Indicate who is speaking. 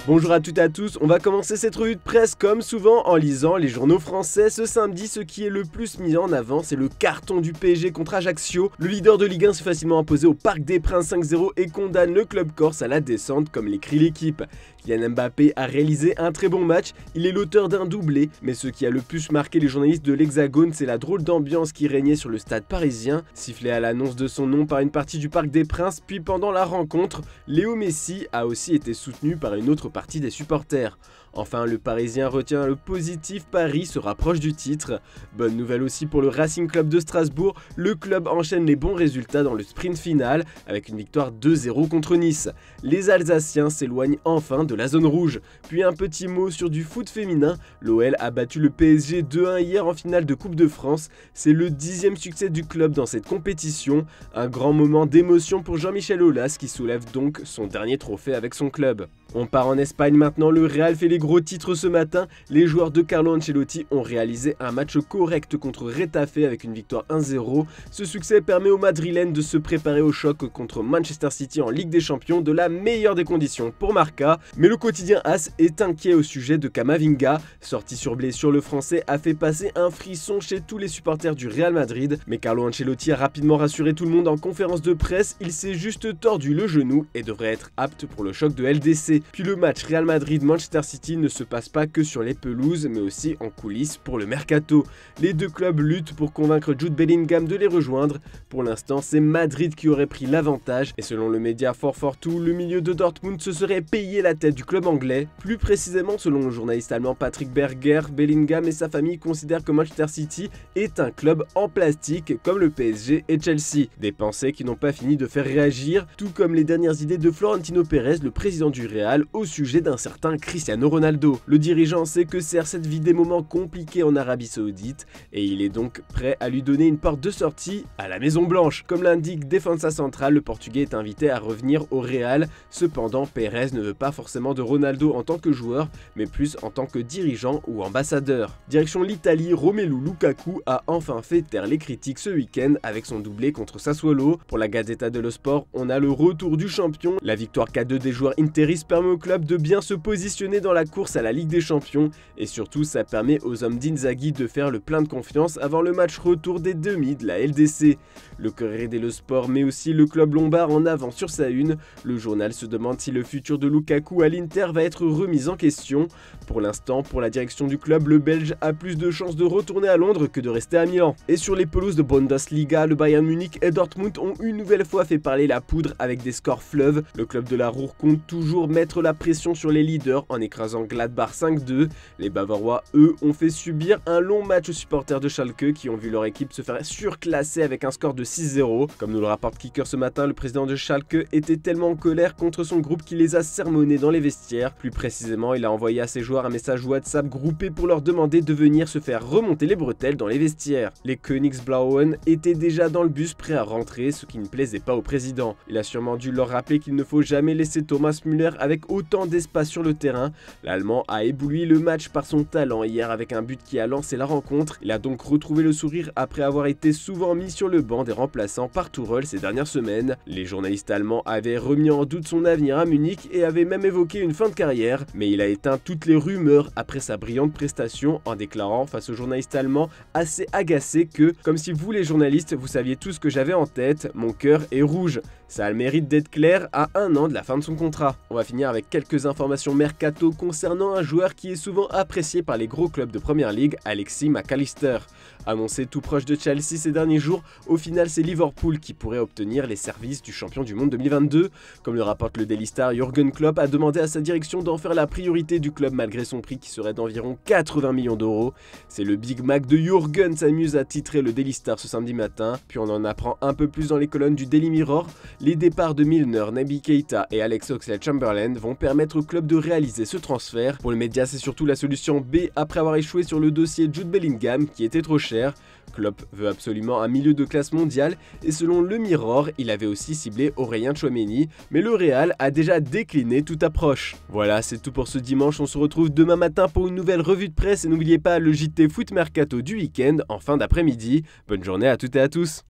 Speaker 1: Bonjour à toutes et à tous, on va commencer cette revue de presse comme souvent en lisant les journaux français. Ce samedi, ce qui est le plus mis en avant, c'est le carton du PSG contre Ajaccio. Le leader de Ligue 1 s'est facilement imposé au Parc des Princes 5-0 et condamne le club corse à la descente comme l'écrit l'équipe. Kylian Mbappé a réalisé un très bon match, il est l'auteur d'un doublé, mais ce qui a le plus marqué les journalistes de l'Hexagone, c'est la drôle d'ambiance qui régnait sur le stade parisien. Sifflé à l'annonce de son nom par une partie du Parc des Princes, puis pendant la rencontre, Léo Messi a aussi été soutenu par une autre partie des supporters. Enfin, le Parisien retient le positif, Paris se rapproche du titre. Bonne nouvelle aussi pour le Racing Club de Strasbourg, le club enchaîne les bons résultats dans le sprint final avec une victoire 2-0 contre Nice. Les Alsaciens s'éloignent enfin de la zone rouge. Puis un petit mot sur du foot féminin, l'OL a battu le PSG 2-1 hier en finale de Coupe de France. C'est le 10e succès du club dans cette compétition, un grand moment d'émotion pour Jean-Michel Aulas qui soulève donc son dernier trophée avec son club. On part en Espagne maintenant, le Real fait les gros titres ce matin. Les joueurs de Carlo Ancelotti ont réalisé un match correct contre Retafe avec une victoire 1-0. Ce succès permet aux Madrilènes de se préparer au choc contre Manchester City en Ligue des Champions de la meilleure des conditions pour Marca. Mais le quotidien AS est inquiet au sujet de Camavinga. Sorti sur blessure, le Français a fait passer un frisson chez tous les supporters du Real Madrid. Mais Carlo Ancelotti a rapidement rassuré tout le monde en conférence de presse. Il s'est juste tordu le genou et devrait être apte pour le choc de LDC. Puis le match Real Madrid-Manchester City ne se passe pas que sur les pelouses, mais aussi en coulisses pour le mercato. Les deux clubs luttent pour convaincre Jude Bellingham de les rejoindre. Pour l'instant, c'est Madrid qui aurait pris l'avantage, et selon le média 442, le milieu de Dortmund se serait payé la tête du club anglais. Plus précisément, selon le journaliste allemand Patrick Berger, Bellingham et sa famille considèrent que Manchester City est un club en plastique, comme le PSG et Chelsea. Des pensées qui n'ont pas fini de faire réagir, tout comme les dernières idées de Florentino Pérez, le président du Real, au sujet d'un certain Cristiano Ronaldo. Le dirigeant sait que CR7 vit des moments compliqués en Arabie Saoudite et il est donc prêt à lui donner une porte de sortie à la Maison Blanche. Comme l'indique Defensa Central, le Portugais est invité à revenir au Real. Cependant, Pérez ne veut pas forcément de Ronaldo en tant que joueur, mais plus en tant que dirigeant ou ambassadeur. Direction l'Italie, Romelu Lukaku a enfin fait taire les critiques ce week-end avec son doublé contre Sassuolo. Pour la Gazzetta dello Sport, on a le retour du champion. La victoire 4-2 des joueurs interistes permet au club de bien se positionner dans la course à la Ligue des Champions et surtout ça permet aux hommes d'Inzaghi de faire le plein de confiance avant le match retour des demi de la LDC. Le Corriere dello Sport met aussi le club lombard en avant sur sa une. Le journal se demande si le futur de Lukaku à l'Inter va être remis en question. Pour l'instant, pour la direction du club, le Belge a plus de chances de retourner à Londres que de rester à Milan. Et sur les pelouses de Bundesliga, le Bayern Munich et Dortmund ont une nouvelle fois fait parler la poudre avec des scores fleuves. Le club de la Ruhr compte toujours mettre la pression sur les leaders en écrasant Gladbach 5-2. Les Bavarois, eux, ont fait subir un long match aux supporters de Schalke qui ont vu leur équipe se faire surclasser avec un score de 6-0. Comme nous le rapporte Kicker ce matin, le président de Schalke était tellement en colère contre son groupe qu'il les a sermonnés dans les vestiaires. Plus précisément, il a envoyé à ses joueurs un message WhatsApp groupé pour leur demander de venir se faire remonter les bretelles dans les vestiaires. Les Königsblauen étaient déjà dans le bus prêts à rentrer, ce qui ne plaisait pas au président. Il a sûrement dû leur rappeler qu'il ne faut jamais laisser Thomas Müller avec autant d'espace sur le terrain. L'Allemand a ébloui le match par son talent hier avec un but qui a lancé la rencontre. Il a donc retrouvé le sourire après avoir été souvent mis sur le banc des remplaçants par Tuchel ces dernières semaines. Les journalistes allemands avaient remis en doute son avenir à Munich et avaient même évoqué une fin de carrière, mais il a éteint toutes les rumeurs après sa brillante prestation en déclarant face aux journalistes allemands assez agacés que, comme si vous les journalistes vous saviez tout ce que j'avais en tête, mon cœur est rouge. Ça a le mérite d'être clair à un an de la fin de son contrat. On va finir avec quelques informations mercato concernant un joueur qui est souvent apprécié par les gros clubs de Première Ligue, Alexis McAllister. Annoncé tout proche de Chelsea ces derniers jours, au final c'est Liverpool qui pourrait obtenir les services du champion du monde 2022. Comme le rapporte le Daily Star, Jürgen Klopp a demandé à sa direction d'en faire la priorité du club malgré son prix qui serait d'environ 80 millions d'euros. C'est le Big Mac de Jürgen s'amuse à titrer le Daily Star ce samedi matin, puis on en apprend un peu plus dans les colonnes du Daily Mirror. Les départs de Milner, Naby Keita et Alex Oxlade-Chamberlain vont permettre au club de réaliser ce transfert. Pour le média, c'est surtout la solution B après avoir échoué sur le dossier Jude Bellingham qui était trop cher. Klopp veut absolument un milieu de classe mondiale et selon le Mirror, il avait aussi ciblé Aurélien Tchouaméni, mais le Real a déjà décliné toute approche. Voilà, c'est tout pour ce dimanche, on se retrouve demain matin pour une nouvelle revue de presse et n'oubliez pas le JT Foot Mercato du week-end en fin d'après-midi. Bonne journée à toutes et à tous.